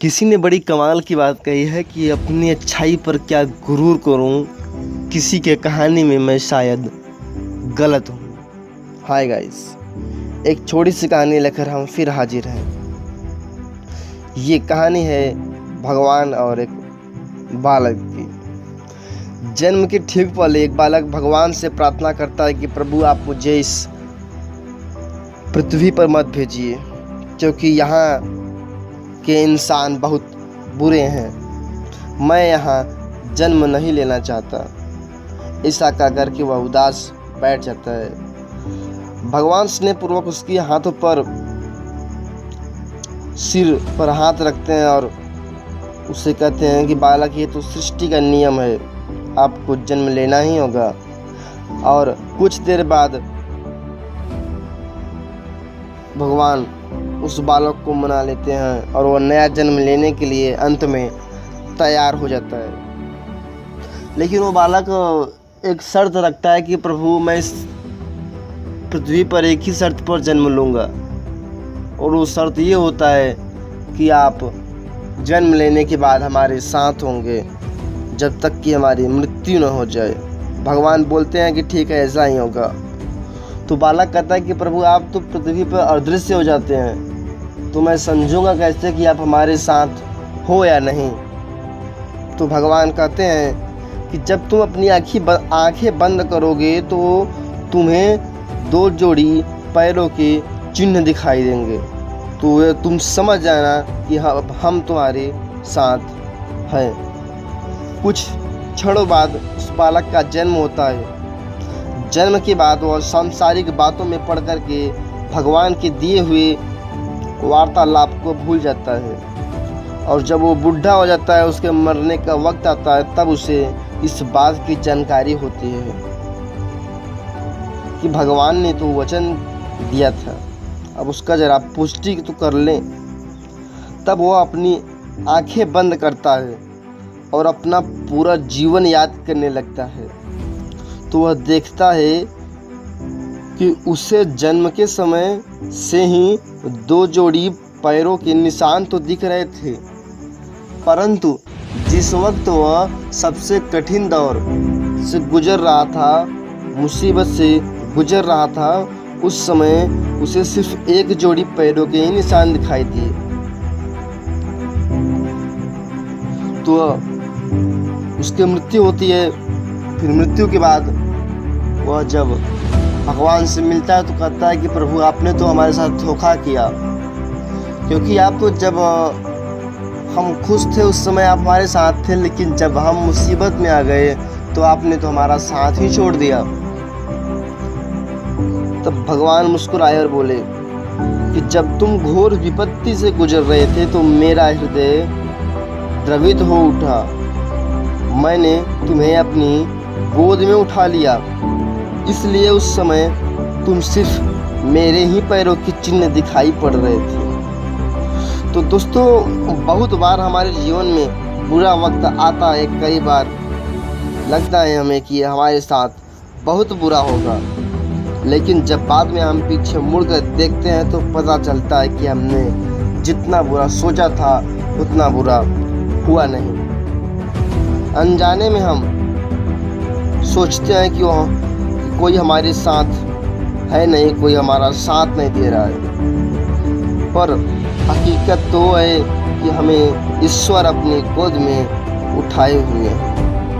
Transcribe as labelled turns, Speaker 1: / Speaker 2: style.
Speaker 1: किसी ने बड़ी कमाल की बात कही है कि अपनी अच्छाई पर क्या गुरूर करूं, किसी के कहानी में मैं शायद गलत हूं। हाय गाइस, एक छोटी सी कहानी लेकर हम फिर हाजिर हैं। ये कहानी है भगवान और एक बालक की। जन्म के ठीक पहले एक बालक भगवान से प्रार्थना करता है कि प्रभु आप मुझे इस पृथ्वी पर मत भेजिए, क्योंकि यहाँ के इंसान बहुत बुरे हैं। मैं यहाँ जन्म नहीं लेना चाहता। ऐसा कहकर के वह उदास बैठ जाता है। भगवान स्नेहपूर्वक उसके हाथों पर सिर पर हाथ रखते हैं और उससे कहते हैं कि बालक, ये तो सृष्टि का नियम है, आपको जन्म लेना ही होगा। और कुछ देर बाद भगवान उस बालक को मना लेते हैं और वह नया जन्म लेने के लिए अंत में तैयार हो जाता है। लेकिन वो बालक एक शर्त रखता है कि प्रभु, मैं इस पृथ्वी पर एक ही शर्त पर जन्म लूँगा, और वो शर्त ये होता है कि आप जन्म लेने के बाद हमारे साथ होंगे जब तक कि हमारी मृत्यु न हो जाए। भगवान बोलते हैं कि ठीक है, ऐसा ही होगा। तो बालक कहता है कि प्रभु, आप तो पृथ्वी पर अदृश्य हो जाते हैं, तो मैं समझूंगा कैसे कि आप हमारे साथ हो या नहीं। तो भगवान कहते हैं कि जब तुम अपनी आंखें बंद करोगे तो तुम्हें 2 जोड़ी पैरों के चिन्ह दिखाई देंगे, तो तुम समझ जाना कि हम तुम्हारे साथ हैं। कुछ क्षणों बाद उस बालक का जन्म होता है। जन्म के बाद वह सांसारिक बातों में पड़ कर के भगवान के दिए हुए वार्तालाप को भूल जाता है, और जब वो बूढ़ा हो जाता है, उसके मरने का वक्त आता है, तब उसे इस बात की जानकारी होती है कि भगवान ने तो वचन दिया था, अब उसका जरा पुष्टि तो कर लें। तब वह अपनी आंखें बंद करता है और अपना पूरा जीवन याद करने लगता है। तो वह देखता है कि उसे जन्म के समय से ही 2 जोड़ी पैरों के निशान तो दिख रहे थे, परंतु जिस वक्त वह सबसे कठिन दौर से गुजर रहा था, मुसीबत से गुजर रहा था, उस समय उसे सिर्फ 1 जोड़ी पैरों के ही निशान दिखाई दिए। तो उसकी मृत्यु होती है। फिर मृत्यु के बाद वह जब भगवान से मिलता है तो कहता है कि प्रभु, आपने तो हमारे साथ धोखा किया, क्योंकि आप तो जब हम खुश थे उस समय आप हमारे साथ थे, लेकिन जब हम मुसीबत में आ गए तो आपने तो हमारा साथ ही छोड़ दिया। तब भगवान मुस्कुराए और बोले कि जब तुम घोर विपत्ति से गुजर रहे थे तो मेरा हृदय द्रवित हो उठा। मैंने तुम्हें अपनी गोद में उठा लिया, इसलिए उस समय तुम सिर्फ मेरे ही पैरों के चिन्ह दिखाई पड़ रहे थे। तो दोस्तों, बहुत बार हमारे जीवन में बुरा वक्त आता है। कई बार लगता है हमें कि हमारे साथ बहुत बुरा होगा, लेकिन जब बाद में हम पीछे मुड़कर देखते हैं तो पता चलता है कि हमने जितना बुरा सोचा था उतना बुरा हुआ नहीं। अनजाने में हम सोचते हैं कि कोई हमारे साथ है नहीं, कोई हमारा साथ नहीं दे रहा है, पर हकीकत तो है कि हमें ईश्वर अपनी गोद में उठाए हुए हैं।